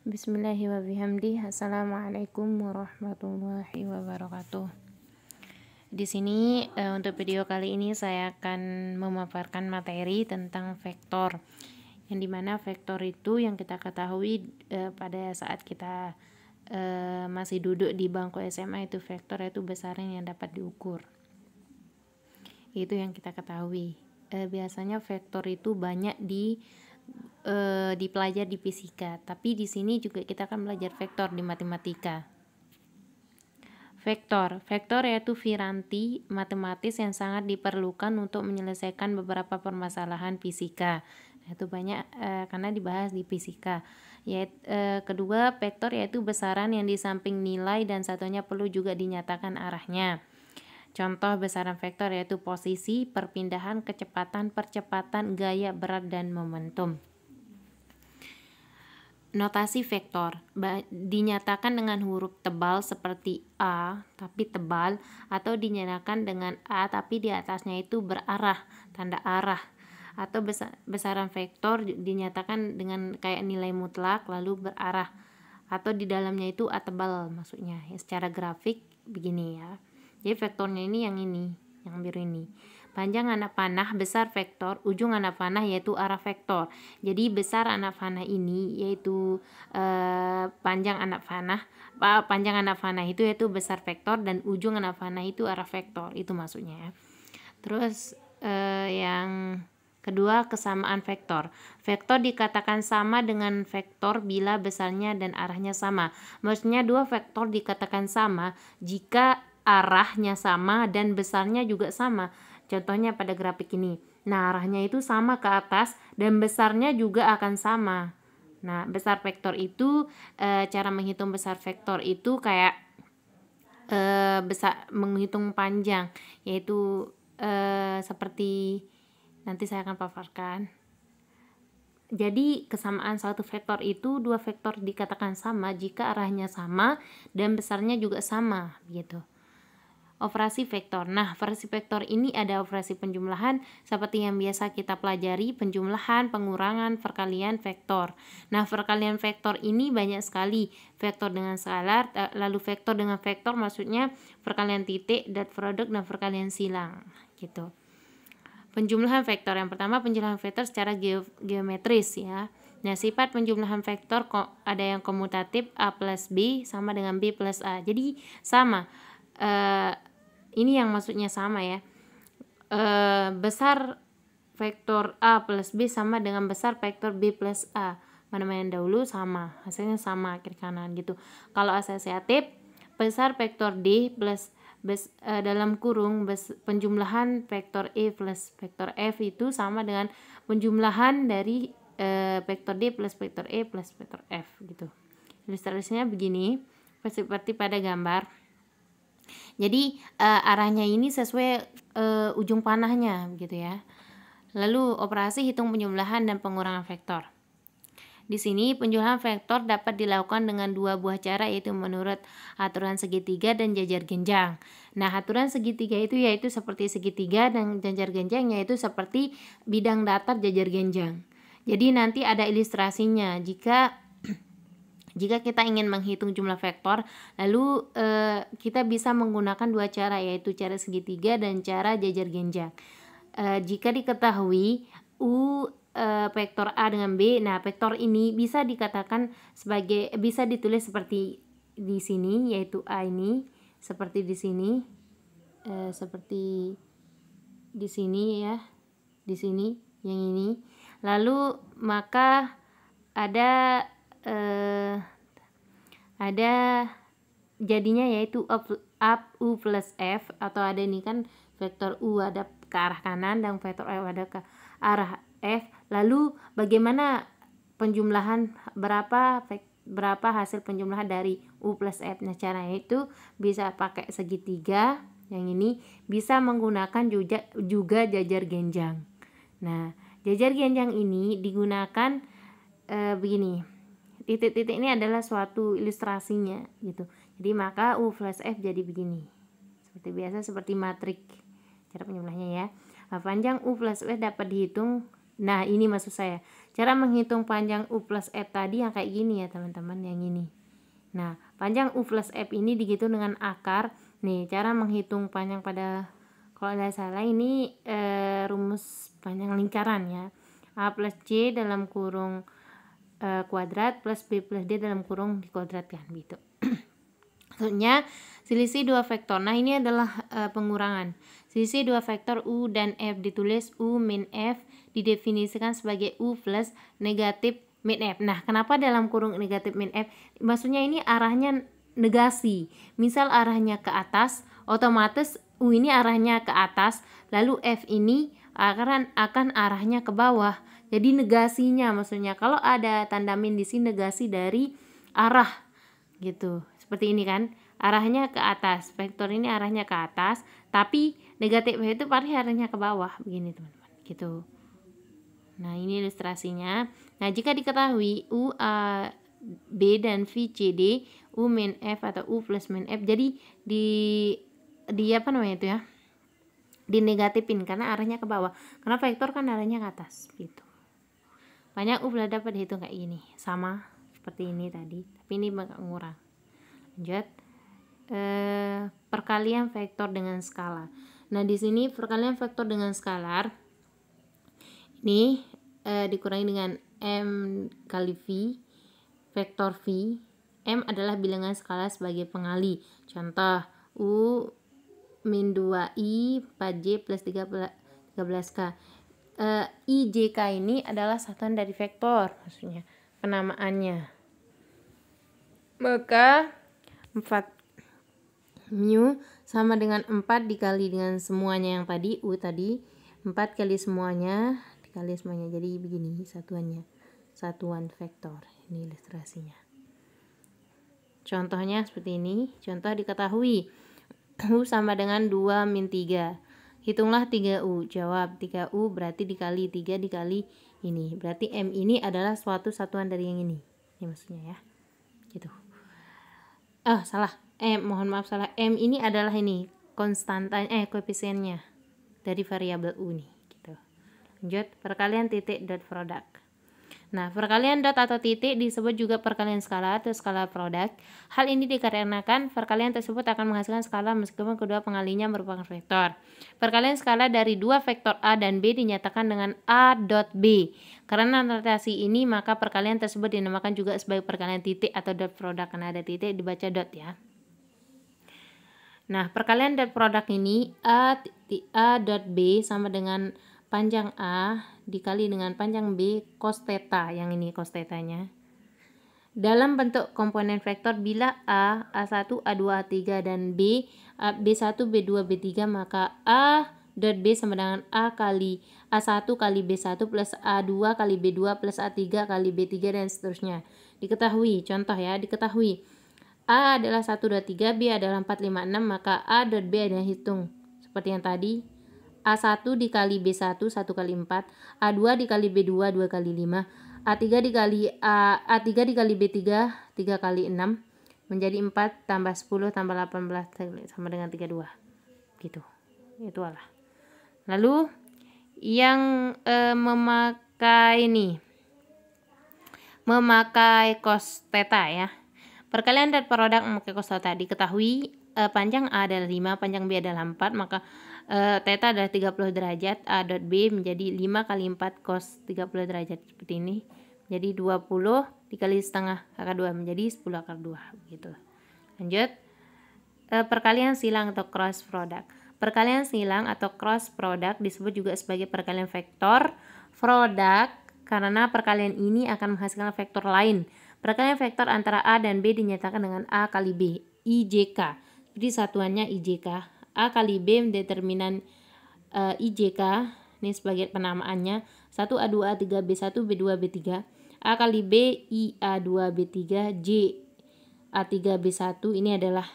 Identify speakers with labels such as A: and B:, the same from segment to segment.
A: Bismillahirrahmanirrahim. Assalamualaikum warahmatullahi wabarakatuh. Di sini untuk video kali ini saya akan memaparkan materi tentang vektor, yang dimana vektor itu yang kita ketahui pada saat kita masih duduk di bangku SMA, itu vektor itu besaran yang dapat diukur. Itu yang kita ketahui. Biasanya vektor itu banyak dipelajari di fisika, tapi di sini juga kita akan belajar vektor di matematika. Vektor yaitu piranti matematis yang sangat diperlukan untuk menyelesaikan beberapa permasalahan fisika. Itu banyak karena dibahas di fisika. Kedua, vektor yaitu besaran yang di samping nilai dan satunya perlu juga dinyatakan arahnya. Contoh besaran vektor yaitu posisi, perpindahan, kecepatan, percepatan, gaya, berat, dan momentum. Notasi vektor dinyatakan dengan huruf tebal seperti A tapi tebal, atau dinyatakan dengan A tapi di atasnya itu berarah, tanda arah. Atau besaran vektor dinyatakan dengan kayak nilai mutlak lalu berarah, atau di dalamnya itu A tebal maksudnya. Secara grafik begini ya. Jadi vektornya ini yang biru ini. Panjang anak panah, besar vektor, ujung anak panah yaitu arah vektor. Jadi besar anak panah ini yaitu panjang anak panah itu yaitu besar vektor, dan ujung anak panah itu arah vektor. Itu maksudnya ya. Terus yang kedua, kesamaan vektor. Vektor dikatakan sama dengan vektor bila besarnya dan arahnya sama. Maksudnya dua vektor dikatakan sama jika arahnya sama dan besarnya juga sama. Contohnya pada grafik ini. Nah, arahnya itu sama ke atas dan besarnya juga akan sama. Nah, besar vektor itu cara menghitung besar vektor itu kayak menghitung panjang, yaitu seperti nanti saya akan paparkan. Jadi kesamaan suatu vektor itu dua vektor dikatakan sama jika arahnya sama dan besarnya juga sama gitu. Operasi vektor. Nah, operasi vektor ini ada operasi penjumlahan seperti yang biasa kita pelajari, penjumlahan, pengurangan, perkalian vektor. Nah, perkalian vektor ini banyak sekali. Vektor dengan skalar, lalu vektor dengan vektor maksudnya perkalian titik, dot produk, dan perkalian silang gitu. Penjumlahan vektor. Yang pertama, penjumlahan vektor secara geometris ya. Nah, sifat penjumlahan vektor ada yang komutatif, A plus B sama dengan B plus A. Jadi sama. Ini yang maksudnya sama ya. Besar vektor A plus B sama dengan besar vektor B plus A. Mana yang dahulu sama, hasilnya sama kiri kanan gitu. Kalau asosiatif, besar vektor D plus dalam kurung penjumlahan vektor E plus vektor F itu sama dengan penjumlahan dari vektor D plus vektor E plus vektor F gitu. Ilustrasinya begini, seperti pada gambar. Jadi arahnya ini sesuai ujung panahnya gitu ya. Lalu operasi hitung penjumlahan dan pengurangan vektor. Di sini penjumlahan vektor dapat dilakukan dengan dua buah cara, yaitu menurut aturan segitiga dan jajar genjang. Nah, aturan segitiga itu yaitu seperti segitiga, dan jajar genjang yaitu seperti bidang datar jajar genjang. Jadi nanti ada ilustrasinya jika kita ingin menghitung jumlah vektor, lalu kita bisa menggunakan dua cara, yaitu cara segitiga dan cara jajar genjang. Jika diketahui vektor A dengan B, nah vektor ini bisa ditulis seperti di sini, yaitu A ini seperti di sini, seperti di sini ya, di sini yang ini. Lalu maka ada jadinya yaitu U plus F, atau ada ini kan vektor U ada ke arah kanan dan vektor F ada ke arah F. Lalu bagaimana penjumlahan berapa hasil penjumlahan dari U plus F? Nah, caranya itu bisa pakai segitiga yang ini, bisa menggunakan juga jajar genjang. Nah, jajar genjang ini digunakan begini. Titik-titik ini adalah suatu ilustrasinya gitu. Jadi maka U plus F jadi begini. Seperti biasa, seperti matrik cara penjumlahnya ya. Panjang U plus F dapat dihitung Nah, ini maksud saya. Cara menghitung panjang U plus F tadi yang kayak gini ya teman-teman, yang ini. Nah, panjang U plus F ini dihitung dengan akar. Nih, cara menghitung panjang pada, kalau tidak salah ini rumus panjang lingkaran ya. A plus C dalam kurung kuadrat plus B plus D dalam kurung dikuadratkan gitu. Maksudnya selisih dua vektor. Nah, ini adalah pengurangan. Selisih dua vektor U dan F ditulis U min F didefinisikan sebagai U plus negatif min F. Nah, kenapa dalam kurung negatif min F? Maksudnya ini arahnya negasi. Misal arahnya ke atas, otomatis U ini arahnya ke atas, lalu F ini akan arahnya ke bawah. Jadi negasinya, maksudnya kalau ada tanda min di sini, negasi dari arah gitu. Seperti ini kan, arahnya ke atas, vektor ini arahnya ke atas, tapi negatif itu pasti arahnya ke bawah, begini teman-teman gitu. Nah, ini ilustrasinya. Nah, jika diketahui U A B dan V C D, U min F atau U plus min F, jadi di apa namanya itu ya, dinegatifin karena arahnya ke bawah, karena vektor kan arahnya ke atas gitu. Banyak U dapat dihitung kayak gini, sama seperti ini tadi, tapi ini mengurang. Lanjut, perkalian vektor dengan skala. Nah, di sini perkalian vektor dengan skalar ini dikurangi dengan M kali V, vektor V. M adalah bilangan skala sebagai pengali. Contoh, U min 2I 4J plus 13K. IJK ini adalah satuan dari vektor, maksudnya penamaannya. Maka 4 mu sama dengan 4 dikali dengan semuanya yang tadi, U tadi 4 kali semuanya dikali semuanya, jadi begini satuannya, satuan vektor. Ini ilustrasinya. Contohnya seperti ini. Contoh diketahui U sama dengan 2 min 3. Hitunglah 3U. Jawab 3U berarti dikali 3 dikali ini. Berarti M ini adalah suatu satuan dari yang ini. Ini maksudnya ya. Gitu. Salah. Mohon maaf salah. M ini adalah ini konstantanya, koefisiennya dari variabel U nih. Gitu. Lanjut, perkalian titik dot product. Nah, perkalian dot atau titik disebut juga perkalian skala atau skala produk. Hal ini dikarenakan perkalian tersebut akan menghasilkan skala meskipun kedua pengalinya merupakan vektor. Perkalian skala dari dua vektor A dan B dinyatakan dengan A dot B. Karena notasi ini, maka perkalian tersebut dinamakan juga sebagai perkalian titik atau dot produk. Karena ada titik dibaca dot ya. Nah, perkalian dot produk ini A dot B sama dengan panjang A dikali dengan panjang B cos theta, yang ini cos tetanya, dalam bentuk komponen vektor bila A, A1, A2, A3 dan B, B1, B2, B3, maka A dot B sama dengan A kali A1 kali B1 plus A2 kali B2 plus A3 kali B3 dan seterusnya. Diketahui, contoh ya, diketahui A adalah 1, 2, 3, B adalah 4, 5, 6, maka A dot B adalah hitung seperti yang tadi, A1 dikali B1 1 kali 4, A2 dikali B2 2 kali 5, A3 dikali A3 dikali B3 3 kali 6 menjadi 4 tambah 10 tambah 18 sama dengan 32 gitu. Itu lah. Lalu yang memakai cos theta ya. Perkalian dot produk memakai cos theta. Diketahui panjang A adalah 5, panjang B adalah 4, maka theta adalah 30 derajat. A dot B menjadi 5 kali 4 cos 30 derajat seperti ini. Jadi 20 dikali setengah akar 2 menjadi 10 akar 2 gitu. Lanjut, perkalian silang atau cross product. Perkalian silang atau cross product disebut juga sebagai perkalian vektor product karena perkalian ini akan menghasilkan vektor lain. Perkalian vektor antara A dan B dinyatakan dengan A kali B, IJK. Jadi satuannya IJK. A kali B determinan IJK, ini sebagai penamaannya 1 A2 A3 B1 B2 B3, A kali B I A2 B3 J A3 B1, ini adalah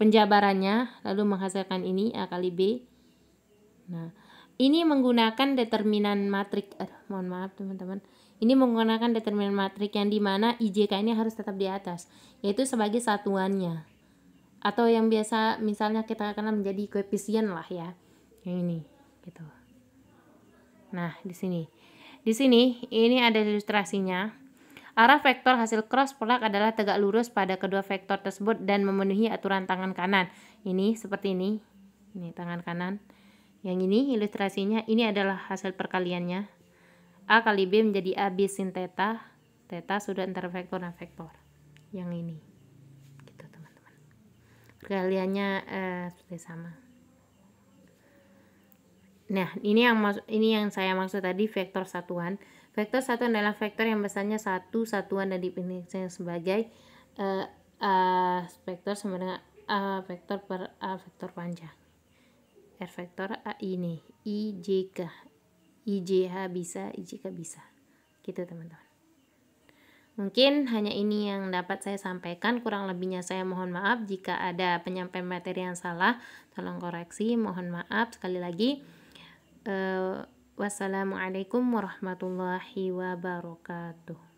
A: penjabarannya, lalu menghasilkan ini A kali B. Nah, ini menggunakan determinan matrik. Mohon maaf teman-teman. Ini menggunakan determinan matrik yang dimana IJK ini harus tetap di atas, yaitu sebagai satuannya. Atau yang biasa misalnya kita kenal menjadi koefisien lah ya. Yang ini gitu. Nah, di sini. Di sini ini ada ilustrasinya. Arah vektor hasil cross product adalah tegak lurus pada kedua vektor tersebut dan memenuhi aturan tangan kanan. Ini seperti ini. Ini tangan kanan. Yang ini ilustrasinya, ini adalah hasil perkaliannya. A kali B menjadi AB sin theta. Theta sudah antara vektor dan vektor. Yang ini. Gitu, teman-teman. Perkaliannya seperti sama. Nah, ini yang saya maksud tadi vektor satuan. Vektor satuan adalah vektor yang besarnya satu satuan dan didefinisikan sebagai vektor sama dengan A vektor per A vektor panjang. R vektor A ini IJK IJH bisa, IJK bisa. Gitu, teman-teman. Mungkin hanya ini yang dapat saya sampaikan, kurang lebihnya saya mohon maaf. Jika ada penyampaian materi yang salah, tolong koreksi, mohon maaf sekali lagi. Wassalamualaikum warahmatullahi wabarakatuh.